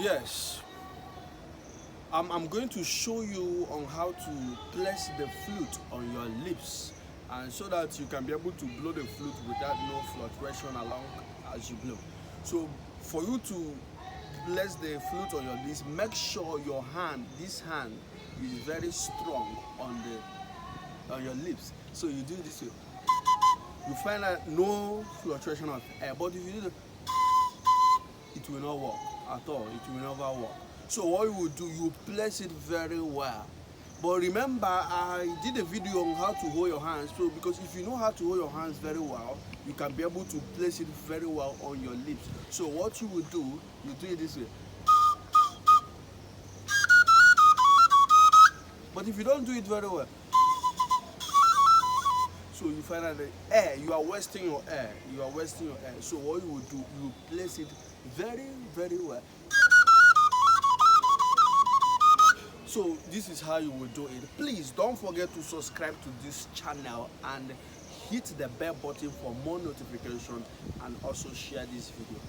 Yes, I'm going to show you on how to place the flute on your lips, and so that you can be able to blow the flute without no fluctuation along as you blow. So for you to place the flute on your lips, make sure your hand, this hand, is very strong on your lips. So you do it this way. You find that no fluctuation of air, but if you do it will not work at all. It will never work. So what you will do, you place it very well. But remember, I did a video on how to hold your hands. So because if you know how to hold your hands very well, you can be able to place it very well on your lips. So what you will do, you do it this way. But if you don't do it very well, so you find out the air, you are wasting your air. You are wasting your air. So what you will do, you place it very, very well. So this is how you will do it. Please don't forget to subscribe to this channel and hit the bell button for more notifications, and also share this video.